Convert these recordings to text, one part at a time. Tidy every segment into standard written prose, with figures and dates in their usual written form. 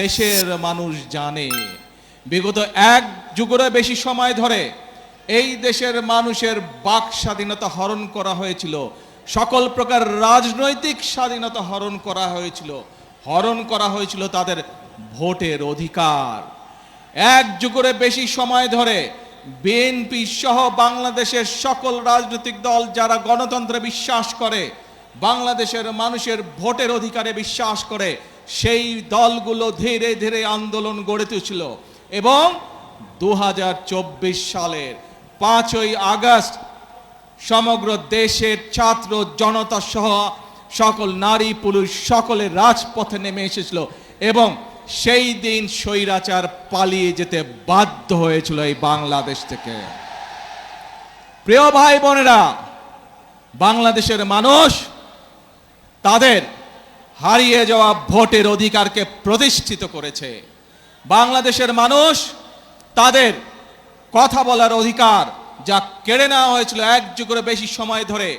দেশের মানুষ জানে বিগত এক যুগেরও বেশি সময় ধরে এই দেশের মানুষের বাক স্বাধীনতা হরণ করা হয়েছিল, সকল প্রকার রাজনৈতিক স্বাধীনতা হরণ করা হয়েছিল তাদের ভোটের অধিকার। এক যুগেরও বেশি সময় ধরে বিএনপি সহ বাংলাদেশের সকল রাজনৈতিক দল যারা গণতন্ত্রে বিশ্বাস করে, বাংলাদেশের মানুষের ভোটের অধিকারে বিশ্বাস করে, সেই দলগুলো ধীরে ধীরে আন্দোলন গড়ে তুলেছিল এবং 2024 সালের 5ই আগস্ট সমগ্র দেশের ছাত্র জনতা সহ সকল নারী পুরুষ সকলে রাজপথে নেমে এসেছিল এবং সেই দিন স্বৈরাচার পালিয়ে যেতে বাধ্য হয়েছিল এই বাংলাদেশ থেকে। প্রিয় ভাই বোনেরা, বাংলাদেশের মানুষ তাদের হারিয়ে যাওয়া ভোটের অধিকারকে প্রতিষ্ঠিত করেছে। বাংলাদেশের মানুষ তাদের কথা বলার অধিকার যা কেড়ে নেওয়া হয়েছিল এক যুগের বেশি সময় ধরে,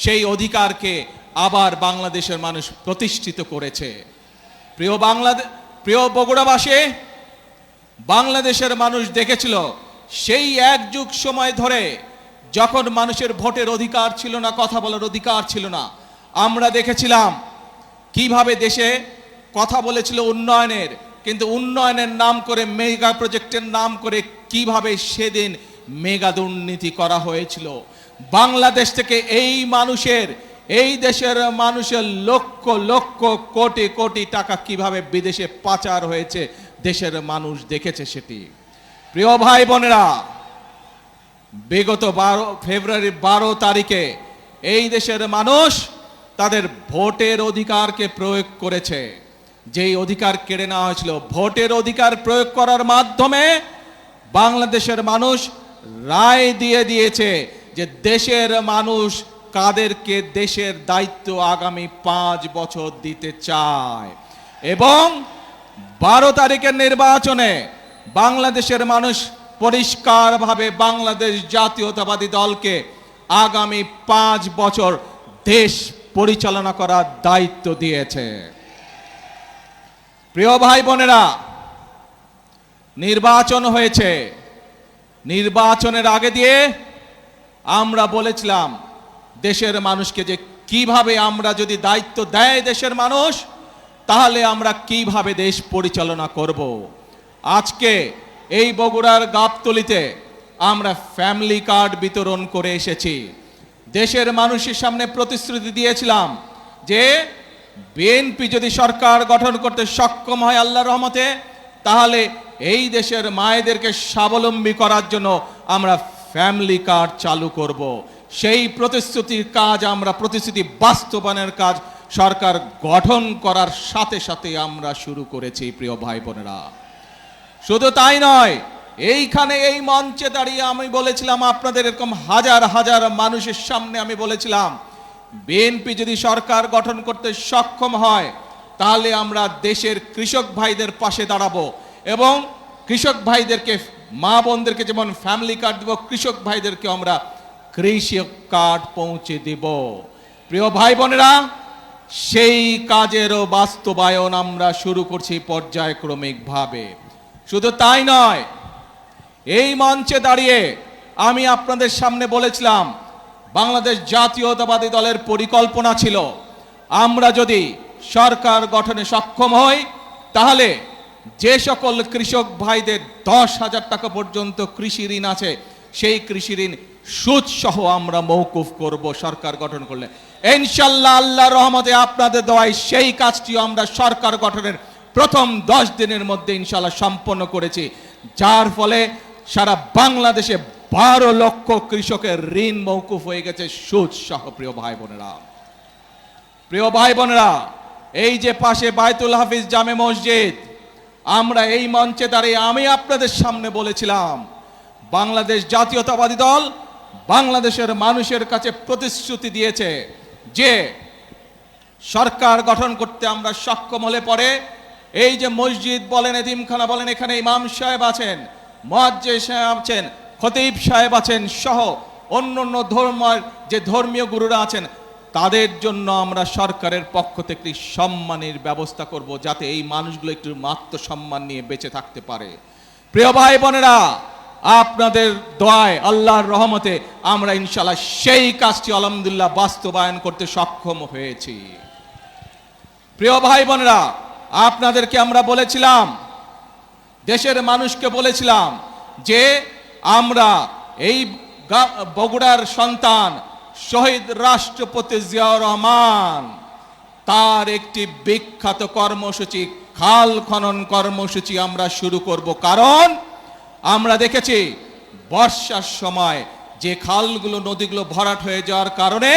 সেই অধিকারকে আবার বাংলাদেশের মানুষ প্রতিষ্ঠিত করেছে। প্রিয় বগুড়াবাসী, বাংলাদেশের মানুষ দেখেছিল সেই এক যুগ সময় ধরে যখন মানুষের ভোটের অধিকার ছিল না, কথা বলার অধিকার ছিল না, আমরা দেখেছিলাম কিভাবে দেশে কথা বলেছিল উন্নয়নের, কিন্তু উন্নয়নের নাম করে মেগা প্রজেক্টের নাম করে কিভাবে সেদিন মেগা দুর্নীতি করা হয়েছিল। বাংলাদেশ থেকে এই দেশের মানুষের লক্ষ লক্ষ কোটি কোটি টাকা কিভাবে বিদেশে পাচার হয়েছে দেশের মানুষ দেখেছে সেটি। প্রিয় ভাই বোনেরা, বিগত ফেব্রুয়ারি 12 তারিখে এই দেশের মানুষ তাদের ভোটের অধিকারকে প্রয়োগ করেছে। যেই অধিকার কেড়ে নেওয়া হয়েছিল, ভোটের অধিকার প্রয়োগ করার মাধ্যমে বাংলাদেশের মানুষ রায় দিয়ে দিয়েছে যে দেশের মানুষ কাদেরকে দেশের দায়িত্ব আগামী 5 বছর দিতে চায় এবং 12 তারিখের নির্বাচনে বাংলাদেশের মানুষ পরিষ্কারভাবে বাংলাদেশ জাতীয়তাবাদী দলকে আগামী 5 বছর দেশ পরিচালনা করার দায়িত্ব দিয়েছে। প্রিয় ভাই বোনেরা, নির্বাচন হয়েছে, নির্বাচনের আগে দিয়ে আমরা বলেছিলাম দেশের মানুষকে যে কিভাবে আমরা যদি দায়িত্ব দেয় দেশের মানুষ, তাহলে আমরা কিভাবে দেশ পরিচালনা করব। আজকে এই বগুড়ার গাবতলীতে আমরা ফ্যামিলি কার্ড বিতরণ করে এসেছি। দেশের মানুষের সামনে প্রতিশ্রুতি দিয়েছিলাম যে বিএনপি যদি সরকার গঠন করতে সক্ষম হয় আল্লাহর রহমতে, তাহলে এই দেশের মায়েদেরকে স্বাবলম্বী করার জন্য আমরা ফ্যামিলি কার্ড চালু করব। সেই প্রতিশ্রুতির কাজ, আমরা প্রতিশ্রুতি বাস্তবায়নের কাজ সরকার গঠন করার সাথে সাথে আমরা শুরু করেছি। প্রিয় ভাই বোনেরা, শুধু তাই নয়, এইখানে এই মঞ্চে দাঁড়িয়ে আমি বলেছিলাম আপনাদের এরকম হাজার হাজার মানুষের সামনে আমি বলেছিলাম বিএনপি যদি সরকার গঠন করতে সক্ষম হয় তাহলে আমরা দেশের কৃষক ভাইদের পাশে দাঁড়াবো এবং কৃষক ভাইদেরকে, মা বোনদেরকে যেমন ফ্যামিলি কার্ড দেব, কৃষক ভাইদেরকে আমরা কৃষক কার্ড পৌঁছে দেব। প্রিয় ভাই বোনেরা, সেই কাজেরও বাস্তবায়ন আমরা শুরু করছি পর্যায়ক্রমিকভাবে। শুধু তাই নয়, এই মঞ্চে দাঁড়িয়ে আমি আপনাদের সামনে বলেছিলাম বাংলাদেশ জাতীয়তাবাদী দলের পরিকল্পনা ছিল আমরা যদি সরকার গঠনে সক্ষম হই তাহলে যে সকল কৃষক ভাইদের 10,000 টাকা পর্যন্ত কৃষি ঋণ আছে, সেই কৃষি ঋণ সুদ সহ আমরা মওকুফ করব সরকার গঠন করলে। ইনশাআল্লাহ আল্লাহর রহমতে আপনাদের দোয়ায় সেই কাজটিও আমরা সরকার গঠনের প্রথম 10 দিনের মধ্যে ইনশাআল্লাহ সম্পন্ন করেছি, যার ফলে সারা বাংলাদেশে 12 লক্ষ কৃষকের ঋণ মওকুফ হয়ে গেছে সুদ সহ। প্রিয় ভাই বোনেরা, এই যে পাশে বায়তুল হাফিজ জামে মসজিদ, আমরা এই মঞ্চে দাঁড়িয়ে আমি আপনাদের সামনে বলেছিলাম বাংলাদেশ জাতীয়তাবাদী দল বাংলাদেশের মানুষের কাছে প্রতিশ্রুতি দিয়েছে যে সরকার গঠন করতে আমরা সক্ষম হলে পরে এই যে মসজিদ বলেন, এতিমখানা বলেন, এখানে ইমাম সাহেব আছেন, মুয়াজ্জিন সাহেব আছেন, খতিব সাহেব আছেন সহ অন্য ধর্মের যে ধর্মীয় গুরুরা আছেন, তাদের জন্য আমরা সরকারের পক্ষ থেকে সম্মানের ব্যবস্থা করব, যাতে এই মানুষগুলো একটু আত্মসম্মান নিয়ে বেঁচে থাকতে পারে। প্রিয় ভাই বোনেরা, আপনাদের দোয়ায়, আল্লাহর রহমতে আমরা ইনশাআল্লাহ সেই কাজটি আলহামদুলিল্লাহ বাস্তবায়ন করতে সক্ষম হয়েছি। প্রিয় ভাই বোনেরা, আপনাদেরকে আমরা বলেছিলাম, দেশের মানুষকে বলেছিলাম যে আমরা এই বগুড়ার সন্তান শহীদ রাষ্ট্রপতি জিয়াউর রহমান তার একটি বিখ্যাত কর্মসূচি, খাল খনন কর্মসূচি আমরা শুরু করব। কারণ আমরা দেখেছি বর্ষার সময় যে খালগুলো, নদীগুলো ভরাট হয়ে যাওয়ার কারণে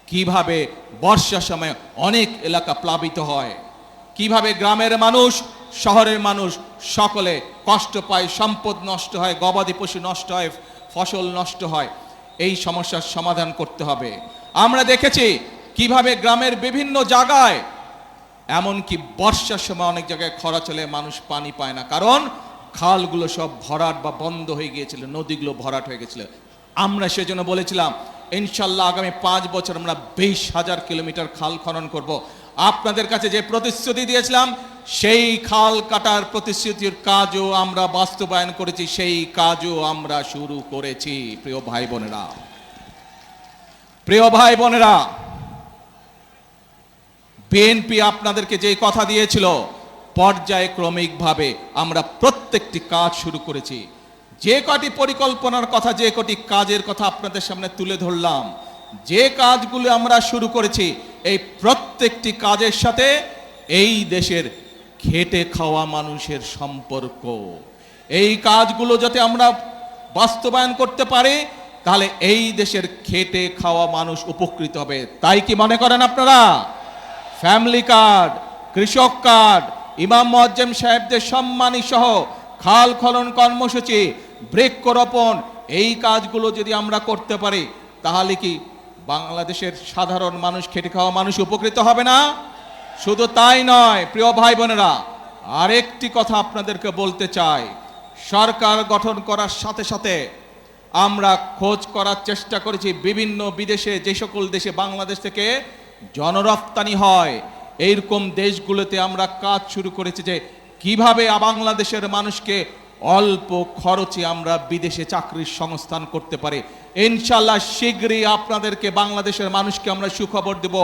কিভাবে বর্ষার সময় অনেক এলাকা প্লাবিত হয়, কিভাবে গ্রামের মানুষ, শহরের মানুষ সকলে কষ্ট পায়, সম্পদ নষ্ট হয়, গবাদি পশু নষ্ট হয়, ফসল নষ্ট হয়। এই সমস্যার সমাধান করতে হবে। আমরা দেখেছি কিভাবে গ্রামের বিভিন্ন জায়গায়, এমনকি বর্ষার সময় অনেক জায়গায় খরা চলে, মানুষ পানি পায় না, কারণ খালগুলো সব ভরাট বা বন্ধ হয়ে গিয়েছিল, নদীগুলো ভরাট হয়ে গেছিল। আমরা সেজন্য বলেছিলাম ইনশাল্লাহ আগামী 5 বছর আমরা 20,000 কিলোমিটার খাল খনন করব। আপনাদের কাছে যে প্রতিশ্রুতি দিয়েছিলাম, সেই খাল কাটার প্রতিশ্রুতির কাজও আমরা বাস্তবায়ন করেছি, সেই কাজও আমরা শুরু করেছি। প্রিয় ভাই বোনেরা, প্রিয় ভাই বোনেরা, বিএনপি আপনাদেরকে যে কথা দিয়েছিল, পর্যায়ক্রমিকভাবে আমরা প্রত্যেকটি কাজ শুরু করেছি। যে কটি পরিকল্পনার কথা, যে কটি কাজের কথা আপনাদের সামনে তুলে ধরলাম, যে কাজগুলো আমরা শুরু করেছি, এই প্রত্যেকটি কাজের সাথে এই দেশের খেটে খাওয়া মানুষের সম্পর্ক। এই কাজগুলো যাতে আমরা বাস্তবায়ন করতে পারি, তাহলে এই দেশের খেটে খাওয়া মানুষ উপকৃত হবে। তাই কি মনে করেন আপনারা? ফ্যামিলি কার্ড, কৃষক কার্ড, ইমাম মুয়াজ্জেম সাহেবদের সম্মানী সহ খাল খনন কর্মসূচি, বৃক্ষরোপণ, এই কাজগুলো যদি আমরা করতে পারি, তাহলে কি বাংলাদেশের সাধারণ মানুষ, খেটে খাওয়া মানুষ উপকৃত হবে না? শুধু তাই নয় প্রিয় ভাই বোনেরা, আরেকটি কথা আপনাদেরকে বলতে চাই। সরকার গঠন করার সাথে সাথে আমরা খোঁজ করার চেষ্টা করেছি বিভিন্ন বিদেশে, যে সকল দেশে বাংলাদেশ থেকে জনরপ্তানি হয়, এইরকম দেশগুলোতে আমরা কাজ শুরু করেছি যে কিভাবে বাংলাদেশের মানুষকে অল্প খরচে আমরা বিদেশে চাকরির সংস্থান করতে পারি। ইনশাআল্লাহ শীঘ্রই আপনাদেরকে, বাংলাদেশের মানুষকে আমরা সুখবর দেব,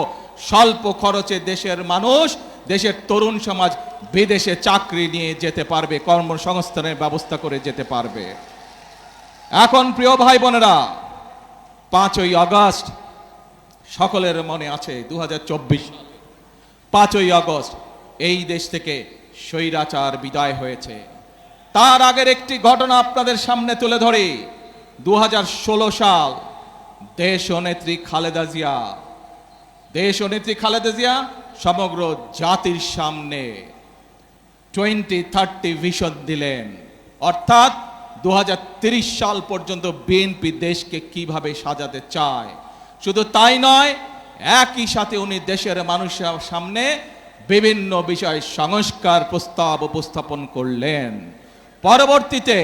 স্বল্প খরচে দেশের মানুষ, দেশের তরুণ সমাজ বিদেশে চাকরি নিয়ে যেতে পারবে, কর্মসংস্থানের ব্যবস্থা করে যেতে পারবে। এখন প্রিয় ভাই বোনেরা, 5ই আগস্ট সকলের মনে আছে, 2024 5ই আগস্ট এই দেশ থেকে স্বৈরাচার বিদায় হয়েছে। তার আগের একটি ঘটনা আপনাদের সামনে তুলে ধরি। 2016 সাল, দেশনেত্রী খালেদা জিয়া সমগ্র জাতির সামনে 2030 ভিশন দিলেন, অর্থাৎ 2030 সাল পর্যন্ত বিএনপি দেশকে কিভাবে সাজাতে চায়। শুধু তাই নয়, একই সাথে উনি দেশের মানুষের সামনে বিভিন্ন বিষয় সংস্কার প্রস্তাব উপস্থাপন করলেন। পরবর্তীতে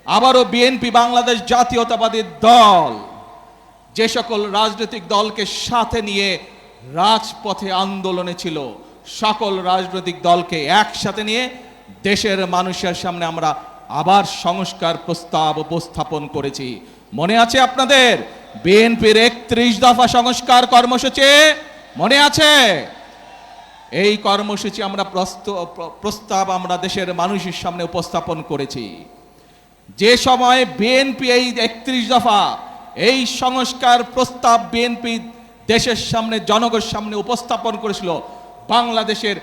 আবারও বিএনপি, বাংলাদেশ জাতীয়তাবাদী দল, যে সকল রাজনৈতিক দলকে সাথে নিয়ে রাজপথে আন্দোলনে ছিল, সকল রাজনৈতিক দলকে একসাথে নিয়ে দেশের মানুষের সামনে আমরা আবার সংস্কার প্রস্তাব উপস্থাপন করেছি। মনে আছে আপনাদের বিএনপির 31 দফা সংস্কার কর্মসূচি? মনে আছে? এই কর্মসূচি আমরা প্রস্তাব আমরা দেশের মানুষের সামনে উপস্থাপন করেছি। যে সময় বিএনপি এই 31 দফা, এই সংস্কার প্রস্তাব বিএনপি দেশের সামনে, জনগণের সামনে উপস্থাপন করেছিল, বাংলাদেশের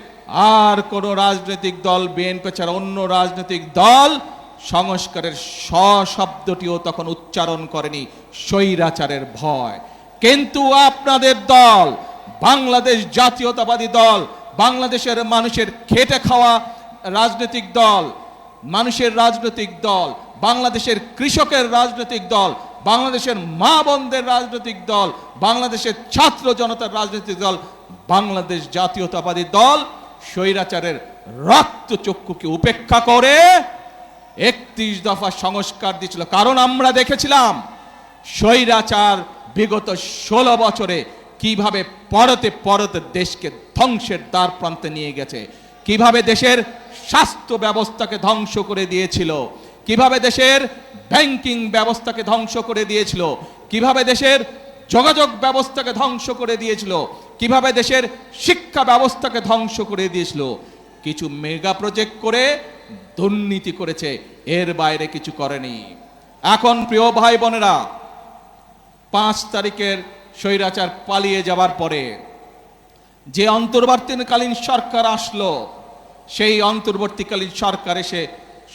আর কোন রাজনৈতিক দল, বিএনপি ছাড়া অন্য রাজনৈতিক দল সংস্কারের শব্দটিও তখন উচ্চারণ করেনি, স্বৈরাচারের ভয়। কিন্তু আপনাদের দল, বাংলাদেশ জাতীয়তাবাদী দল, বাংলাদেশের মানুষের খেটে খাওয়া রাজনৈতিক দল, মানুষের রাজনৈতিক দল, বাংলাদেশের কৃষকের রাজনৈতিক দল, বাংলাদেশের মা বোনদের রাজনৈতিক দল, বাংলাদেশের ছাত্র জনতার রাজনৈতিক দল, বাংলাদেশ জাতীয়তাবাদী দল স্বৈরাচারের রক্তচক্ষুকে উপেক্ষা করে 31 দফা সংস্কার দিয়েছিল। কারণ আমরা দেখেছিলাম স্বৈরাচার বিগত 16 বছরে কিভাবে পরতে পরতে দেশকে ধ্বংসের দ্বার প্রান্তে নিয়ে গেছে, কিভাবে দেশের স্বাস্থ্য ব্যবস্থাকে ধ্বংস করে দিয়েছিল, কিভাবে দেশের ব্যাংকিং ব্যবস্থাকে ধ্বংস করে দিয়েছিল, কিভাবে দেশের যোগাযোগ ব্যবস্থাকে ধ্বংস করে দিয়েছিল, কিভাবে দেশের শিক্ষা ব্যবস্থাকে ধ্বংস করে দিয়েছিল। কিছু মেগা প্রজেক্ট করে দুর্নীতি করেছে, এর বাইরে কিছু করেনি। এখন প্রিয় ভাই বোনেরা, 5 তারিখের স্বৈরাচার পালিয়ে যাওয়ার পরে যে অন্তর্বর্তীকালীন সরকার আসলো, সেই অন্তর্বর্তীকালীন সরকার এসে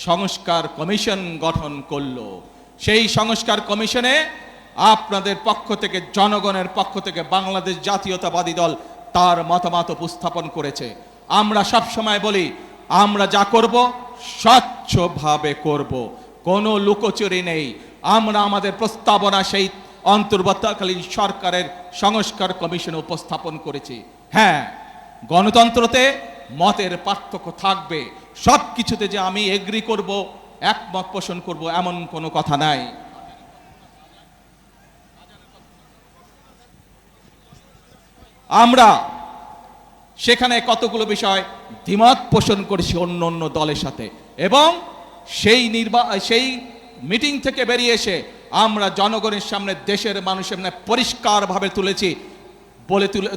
সংস্কার কমিশন গঠন করলো। সেই সংস্কার কমিশনে আপনাদের পক্ষ থেকে, জনগণের পক্ষ থেকে বাংলাদেশ জাতীয়তাবাদী দল তার মতামত উপস্থাপন করেছে। আমরা সব সময় বলি, আমরা যা করব স্বচ্ছভাবে করব, কোনো লুকোচুরি নেই। আমরা আমাদের প্রস্তাবনা সেই অন্তর্বর্তীকালীন সরকারের সংস্কার কমিশনে উপস্থাপন করেছি। হ্যাঁ, গণতন্ত্রতে মতের পার্থক্য থাকবে, সব কিছুতে যে আমি এগ্রি করব, একমত পোষণ করব, এমন কোনো কথা নাই। আমরা সেখানে কতগুলো বিষয় দ্বিমত পোষণ করেছি অন্য অন্য দলের সাথে, এবং সেই মিটিং থেকে বেরিয়ে এসে আমরা জনগণের সামনে, দেশের মানুষের সামনে পরিষ্কারভাবে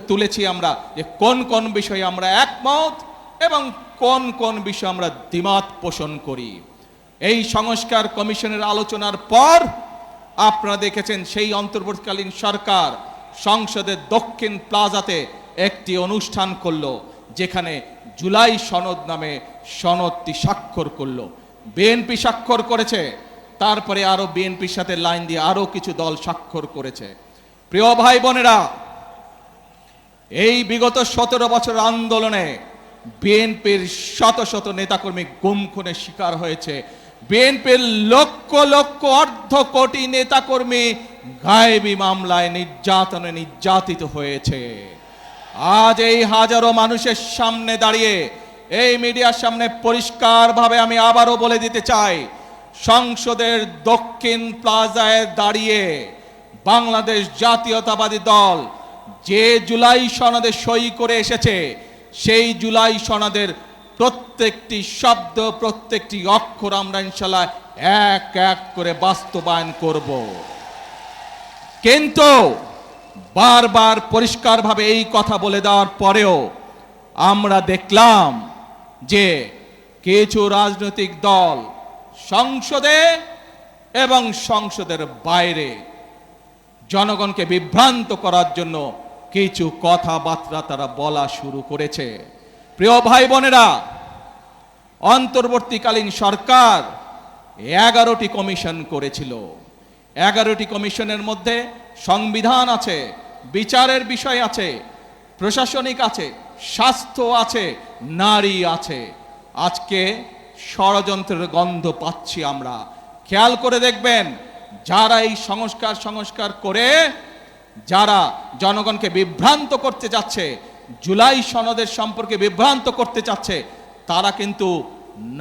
তুলেছি আমরা যে কোন কোন বিষয়ে আমরা একমত এবং কোন কোন বিষয়ে আমরা দ্বিমত পোষণ করি। এই সংস্কার কমিশনের আলোচনার পর আপনারা দেখেছেন সেই অন্তর্বর্তীকালীন সরকার সংসদের দক্ষিণ প্লাজাতে একটি অনুষ্ঠান করলো, যেখানে জুলাই সনদ নামে সনদটি স্বাক্ষর করলো। বিএনপি স্বাক্ষর করেছে, তারপরে আরো বিএনপির সাথে লাইন দিয়ে আরো কিছু দল স্বাক্ষর করেছে। প্রিয় ভাই বোনেরা, এই বিগত 17 বছর আন্দোলনে বিএনপির শত শত নেতাকর্মী গুম খুনের শিকার হয়েছে। বিএনপির লক্ষ লক্ষ অর্ধ কোটি নেতাকর্মী গায়েবী মামলায় নির্যাতিত হয়েছে। আজ এই হাজারো মানুষের সামনে দাঁড়িয়ে, এই মিডিয়ার সামনে পরিষ্কারভাবে আমি আবারও বলে দিতে চাই, সংসদের দক্ষিণ প্লাজায় দাঁড়িয়ে বাংলাদেশ জাতীয়তাবাদী দল যে জুলাই সনদে সই করে এসেছে, সেই জুলাই সনদের প্রত্যেকটি শব্দ, প্রত্যেকটি অক্ষর আমরা ইনশাআল্লাহ এক এক করে বাস্তবায়ন করব। কিন্তু বারবার পরিষ্কারভাবে এই কথা বলে দেওয়ার পরেও আমরা দেখলাম যে কিছু রাজনৈতিক দল সংসদে এবং সংসদের বাইরে জনগণকে বিভ্রান্ত করার জন্য কিছু কথাবার্তা তারা বলা শুরু করেছে। প্রিয় ভাই বোনেরা, অন্তর্বর্তীকালীন সরকার 11টি কমিশন করেছিল। 11টি কমিশনের মধ্যে সংবিধান আছে, বিচারের বিষয় আছে, প্রশাসনিক আছে, স্বাস্থ্য আছে, নারী আছে। আজকে ষড়যন্ত্রের গন্ধ পাচ্ছি আমরা। খেয়াল করে দেখবেন, যারা এই সংস্কার করে যারা জনগণকে বিভ্রান্ত করতে যাচ্ছে, জুলাই সনদের সম্পর্কে বিভ্রান্ত করতে চাচ্ছে, তারা কিন্তু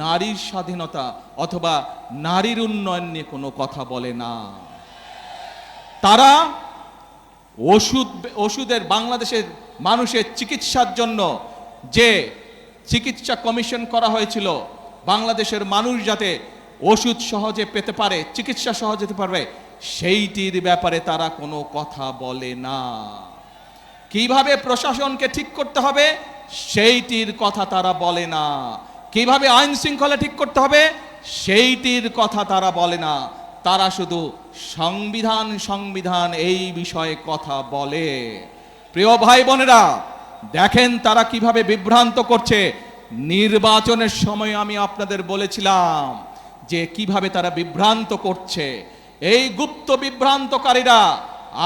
নারীর স্বাধীনতা অথবা নারীর উন্নয়ন নিয়ে কোনো কথা বলে না। তারা ওষুধের, বাংলাদেশের মানুষের চিকিৎসার জন্য যে চিকিৎসা কমিশন করা হয়েছিল, বাংলাদেশের মানুষ যাতে ওষুধ সহজে পেতে পারে, চিকিৎসা সহজে পেতে পারবে, সেইটির ব্যাপারে তারা কোনো কথা বলে না। কিভাবে প্রশাসনকে ঠিক করতে হবে সেইটির কথা তারা বলে না। কিভাবে আইন শৃঙ্খলা ঠিক করতে হবে সেইটির কথা তারা বলে না। তারা শুধু সংবিধান এই বিষয়ে কথা বলে। প্রিয় ভাই বোনেরা, দেখেন তারা কিভাবে বিভ্রান্ত করছে। নির্বাচনের সময় আমি আপনাদের বলেছিলাম যে কিভাবে তারা বিভ্রান্ত করছে। এই গুপ্ত বিভ্রান্তকারীরা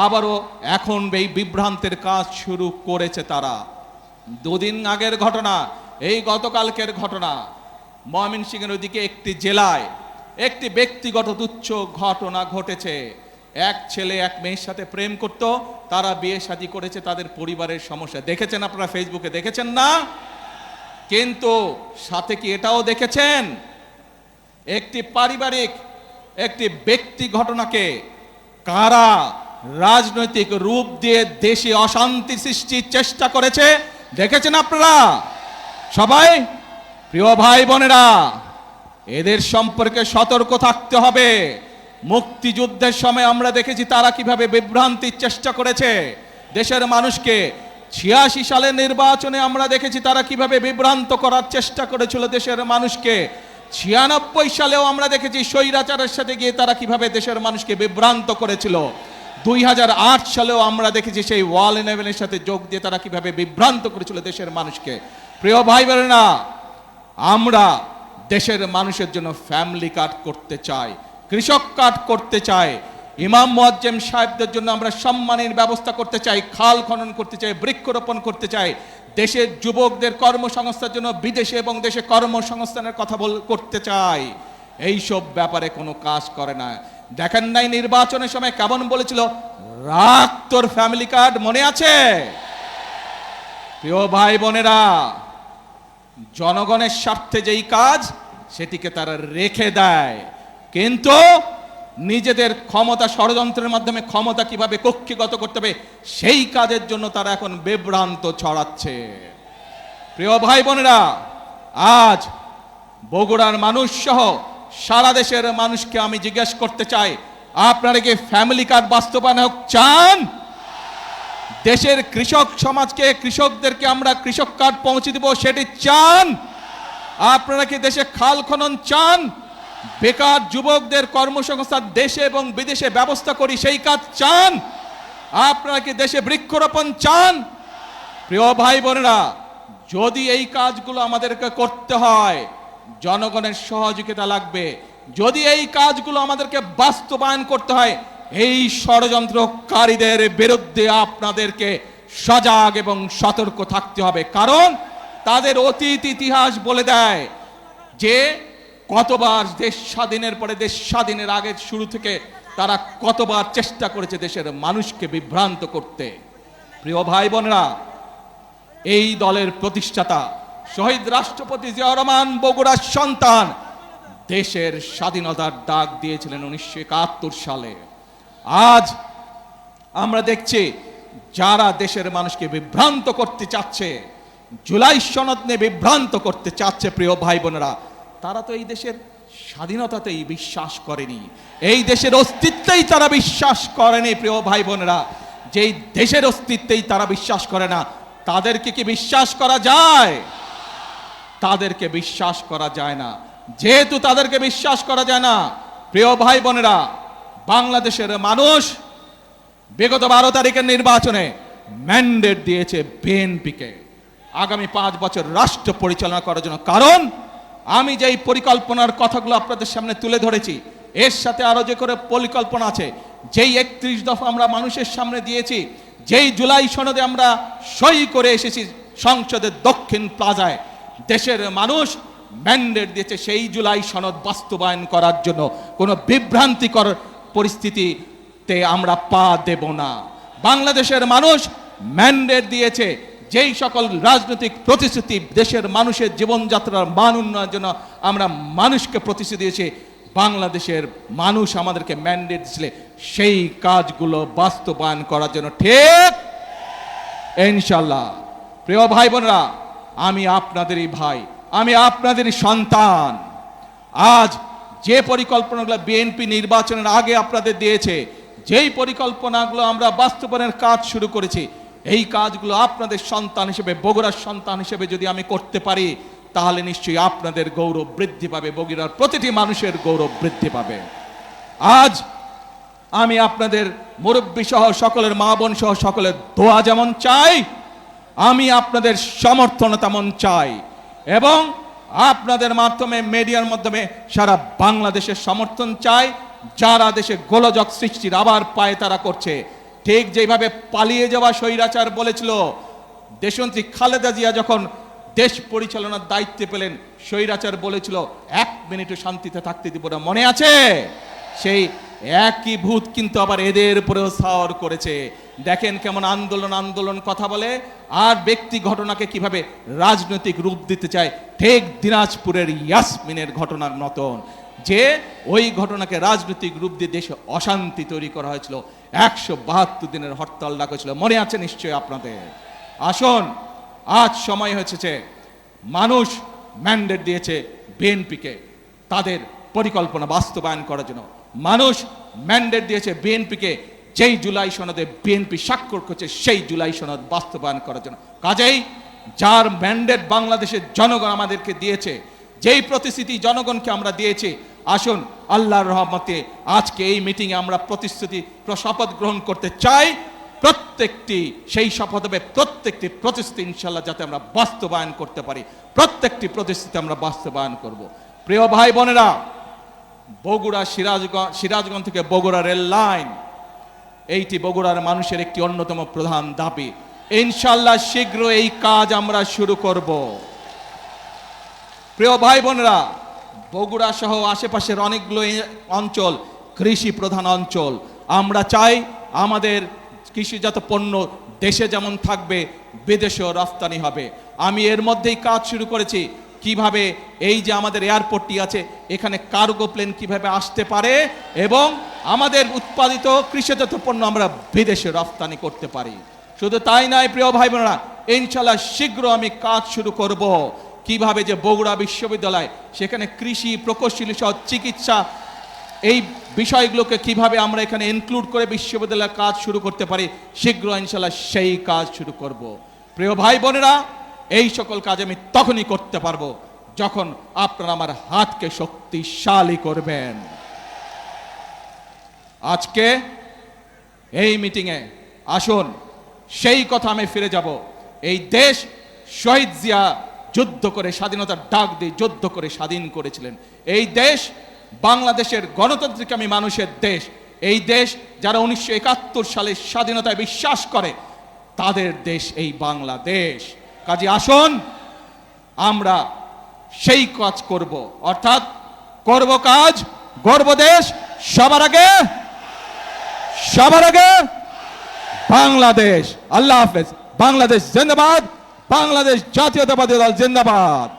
আবারও এখন এই বিভ্রান্তের কাজ শুরু করেছে তারা। দুদিন আগের ঘটনা, এই গতকালকের ঘটনা, ময়মনসিংহের ওইদিকে একটি জেলায় একটি ব্যক্তিগত তুচ্ছ ঘটনা ঘটেছে। এক ছেলে এক মেয়ের সাথে প্রেম করত, তারা বিয়ে শাদী করেছে, তাদের পরিবারের সমস্যা দেখেছেন আপনারা, ফেসবুকে দেখেছেন না? কিন্তু সাথে কি এটাও দেখেছেন, একটি পারিবারিক একটি ব্যক্তি ঘটনাকে কারা রাজনৈতিক রূপ দিয়ে দেশে অশান্তি সৃষ্টির চেষ্টা করেছে। দেখেছেন আপনারা সবাই। প্রিয় ভাই বোনেরা, এদের সম্পর্কে সতর্ক থাকতে হবে। মুক্তিযুদ্ধের সময় আমরা দেখেছি তারা কিভাবে বিভ্রান্তির চেষ্টা করেছে দেশের মানুষকে। ৮৬ সালের নির্বাচনে আমরা দেখেছি তারা কিভাবে বিভ্রান্ত করার চেষ্টা করেছিল দেশের মানুষকে। ৯৬ সালেও আমরা দেখেছি স্বৈরাচারের সাথে গিয়ে তারা কিভাবে দেশের মানুষকে বিভ্রান্ত করেছিল। ২০০৮ সালেও আমরা দেখেছি সেই ওয়াল 11-এর সাথে যোগ দিয়ে তারা কিভাবে বিভ্রান্ত করেছিল দেশের মানুষকে। প্রিয় ভাই বোনেরা, আমরা দেশের মানুষের জন্য ফ্যামিলি কার্ড করতে চাই, কৃষক কার্ড করতে চাই, ইমাম মুয়াজ্জেম সাহেবদের জন্য আমরা সম্মানের ব্যবস্থা করতে চাই, খাল খনন করতে চাই, বৃক্ষরোপণ করতে চাই, দেশের যুবকদের কর্মসংস্থানের জন্য বিদেশে এবং দেশে কর্মসংস্থানের কথা করতে চাই। এইসব ব্যাপারে কোনো কাজ করে না। দেখেন নাই নির্বাচনের সময় কেমন বলেছিল, রাখ তোর ফ্যামিলি কার্ড, মনে আছে? প্রিয় ভাই বোনেরা, জনগণের স্বার্থে যেই কাজ সেটিকে তারা রেখে দেয়, কিন্তু নিজেদের ক্ষমতা ষড়যন্ত্রের মাধ্যমে ক্ষমতা কিভাবে কক্ষিগত করতে হবে সেই কাজের জন্য তারা এখন বিভ্রান্ত ছড়াচ্ছে। প্রিয় ভাই বোনেরা, আজ বগুড়ার মানুষ সহ সারা দেশের মানুষকে আমি জিজ্ঞেস করতে চাই, আপনারা কি ফ্যামিলি কার্ড বাস্তবায়ন হোক চান? দেশের কৃষক সমাজকে, কৃষকদেরকে আমরা কৃষক কার্ড পৌঁছে দিব সেটি চান? আপনারা কি দেশে খাল খনন চান? বেকার যুবকদের কর্মসংস্থান দেশে এবং বিদেশে ব্যবস্থা করি সেই কাজ চান? আপনারা কি দেশে বৃক্ষরোপণ চান? প্রিয় ভাই বোনেরা, যদি এই কাজগুলো আমাদেরকে করতে হয় জনগণের সহযোগিতা লাগবে। যদি এই কাজগুলো আমাদেরকে বাস্তবায়ন করতে হয় এই ষড়যন্ত্রকারীদের বিরুদ্ধে আপনাদেরকে সজাগ এবং সতর্ক থাকতে হবে। কারণ তাদের অতীত ইতিহাস বলে দেয় যে কতবার দেশ স্বাধীনের পরে, দেশ স্বাধীনের আগের শুরু থেকে তারা কতবার চেষ্টা করেছে দেশের মানুষকে বিভ্রান্ত করতে। প্রিয় ভাই বোনেরা, এই দলের প্রতিষ্ঠাতা শহীদ রাষ্ট্রপতি জিয়াউর রহমান বগুড়ার সন্তান, দেশের স্বাধীনতার ডাক দিয়েছিলেন 1971 সালে। আজ আমরা দেখছি যারা দেশের মানুষকে বিভ্রান্ত করতে চাচ্ছে, জুলাই সনদ নিয়ে বিভ্রান্ত করতে চাচ্ছে, প্রিয় ভাই বোনেরা, তারা তো এই দেশের স্বাধীনতাতেই বিশ্বাস করেনি, এই দেশের অস্তিত্বেই তারা বিশ্বাস করেনি। প্রিয় ভাই বোনেরা, যেই দেশের অস্তিত্বেই তারা বিশ্বাস করে না, তাদেরকে কি বিশ্বাস করা যায়? তাদেরকে বিশ্বাস করা যায় না। যেহেতু তাদেরকে বিশ্বাস করা যায় না, প্রিয় ভাই বোনেরা, বাংলাদেশের মানুষ বিগত 12 তারিখের নির্বাচনে ম্যান্ডেট দিয়েছে বিএনপিকে আগামী 5 বছর রাষ্ট্র পরিচালনা করার জন্য। কারণ আমি যেই পরিকল্পনার কথাগুলো আপনাদের সামনে তুলে ধরেছি, এর সাথে আরো যে করে পরিকল্পনা আছে, যেই 31 দফা আমরা মানুষের সামনে দিয়েছি, যেই জুলাই সনদে আমরা সই করে এসেছি সংসদের দক্ষিণ প্লাজায়, দেশের মানুষ ম্যান্ডেট দিয়েছে সেই জুলাই সনদ বাস্তবায়ন করার জন্য। কোনো বিভ্রান্তিকর পরিস্থিতিতে আমরা পা দেব না। বাংলাদেশের মানুষ ম্যান্ডেট দিয়েছে যেই সকল রাজনৈতিক প্রতিশ্রুতি দেশের মানুষের জীবনযাত্রার মান উন্নয়নের জন্য আমরা মানুষকে প্রতিশ্রুতি দিয়েছি, বাংলাদেশের মানুষ আমাদেরকে ম্যান্ডেট দিয়েছিল সেই কাজগুলো বাস্তবায়ন করার জন্য। ঠিক ইনশাআল্লাহ। প্রিয় ভাই বোনেরা, আমি আপনাদেরই ভাই, আমি আপনাদেরই সন্তান। আজ যে পরিকল্পনাগুলো বিএনপি নির্বাচনের আগে আপনাদের দিয়েছে, যেই পরিকল্পনাগুলো আমরা বাস্তবায়নের কাজ শুরু করেছি, এই কাজগুলো আপনাদের সন্তান হিসেবে, বগুড়ার সন্তান হিসেবে যদি আমি করতে পারি, তাহলে নিশ্চয়ই আপনাদের গৌরব বৃদ্ধি পাবে, বগুড়ার প্রতিটি মানুষের গৌরব বৃদ্ধি পাবে। আজ আমি আপনাদের মুরব্বী সহ সকলের, মা বোন সহ সকলের দোয়া যেমন চাই, আমি আপনাদের সমর্থন তেমন চাই, এবং আপনাদের মাধ্যমে, মিডিয়ার মাধ্যমে সারা বাংলাদেশের সমর্থন চাই। যারা দেশে গোলযোগ সৃষ্টির আবার পায় তারা করছে, ঠিক যেভাবে পালিয়ে যাওয়া স্বৈরাচার বলেছিল, দেশনেত্রী খালেদা জিয়া যখন দেশ পরিচালনার দায়িত্বে পেলেন, স্বৈরাচার বলেছিল 1 মিনিটও শান্তিতে থাকতে দিব না, মনে আছে? সেই একই ভূত কিন্তু আবার এদের উপরেও সাওয়ার করেছে। দেখেন কেমন আন্দোলন আন্দোলন কথা বলে, আর ব্যক্তি ঘটনাকে কিভাবে রাজনৈতিক রূপ দিতে চায়, ঠিক দিনাজপুরের ইয়াসমিনের ঘটনার মতন। যে ওই ঘটনাকে রাজনৈতিক রূপ দিয়ে দেশে অশান্তি তৈরি করা হয়েছিল, 172 দিনের হরতাল ডাকা হয়েছিল, মনে আছে নিশ্চয়ই আপনাদের। আসুন, আজ সময় হয়েছে যে মানুষ ম্যান্ডেট দিয়েছে বিএনপিকে তাদের পরিকল্পনা বাস্তবায়ন করার জন্য। মানুষ ম্যান্ডেট দিয়েছে বিএনপিকে যেই জুলাই সনদে বিএনপি স্বাক্ষর করছে সেই জুলাই সনদ বাস্তবায়ন করার জন্য। কাজেই যার ম্যান্ডেট বাংলাদেশের জনগণ আমাদেরকে দিয়েছে, যেই প্রতিশ্রুতি জনগণকে আমরা দিয়েছি, আসুন আল্লাহর রহমতে আজকে এই মিটিংয়ে আমরা প্রতিশ্রুতি শপথ গ্রহণ করতে চাই। প্রত্যেকটি সেই শপথ হবে, প্রত্যেকটি প্রতিশ্রুতি ইনশাল্লাহ যাতে আমরা বাস্তবায়ন করতে পারি, প্রত্যেকটি প্রতিশ্রুতি আমরা বাস্তবায়ন করব। প্রিয় ভাই বোনেরা, বগুড়া সিরাজগঞ্জ থেকে বগুড়া রেল লাইন, এইটি বগুড়ার মানুষের একটি অন্যতম প্রধান দাবি। ইনশাল্লাহ শীঘ্র এই কাজ আমরা শুরু করব। প্রিয় ভাই বোনেরা, বগুড়া সহ আশেপাশের অনেকগুলো অঞ্চল কৃষি প্রধান অঞ্চল। আমরা চাই আমাদের কৃষিজাত পণ্য দেশে যেমন থাকবে, বিদেশেও রফতানি হবে। আমি এর মধ্যেই কাজ শুরু করেছি কিভাবে এই যে আমাদের এয়ারপোর্টটি আছে, এখানে কার্গো প্লেন কিভাবে আসতে পারে এবং আমাদের উৎপাদিত কৃষিজাত পণ্য আমরা বিদেশে রফতানি করতে পারি। শুধু তাই নয় প্রিয় ভাই বোনেরা, ইনশাল্লাহ শীঘ্র আমি কাজ শুরু করব কিভাবে যে বগুড়া বিশ্ববিদ্যালয়, সেখানে কৃষি প্রকৌশলী সহ চিকিৎসা, এই বিষয়গুলোকে কিভাবে আমরা এখানে ইনক্লুড করে বিশ্ববিদ্যালয়ের কাজ শুরু করতে পারি, শীঘ্র ইনশাল্লাহ সেই কাজ শুরু করব। প্রিয় ভাই বোনেরা, এই সকল কাজ আমি তখনই করতে পারবো যখন আপনারা আমার হাতকে শক্তিশালী করবেন। আজকে এই মিটিংয়ে আসুন সেই কথা আমি ফিরে যাব। এই দেশ শহীদ জিয়া যুদ্ধ করে স্বাধীনতার ডাক দিয়ে যুদ্ধ করে স্বাধীন করেছিলেন। এই দেশ বাংলাদেশের গণতান্ত্রিকামী মানুষের দেশ। এই দেশ যারা 1971 সালে স্বাধীনতায় বিশ্বাস করে, তাদের দেশ এই বাংলাদেশ। কাজে আসুন আমরা সেই কাজ করব, অর্থাৎ করব কাজ, গর্ব দেশ, সবার আগে বাংলাদেশ। আল্লাহ হাফেজ। বাংলাদেশ জিন্দাবাদ, বাংলাদেশ জাতীয়তাবাদী দল জিন্দাবাদ।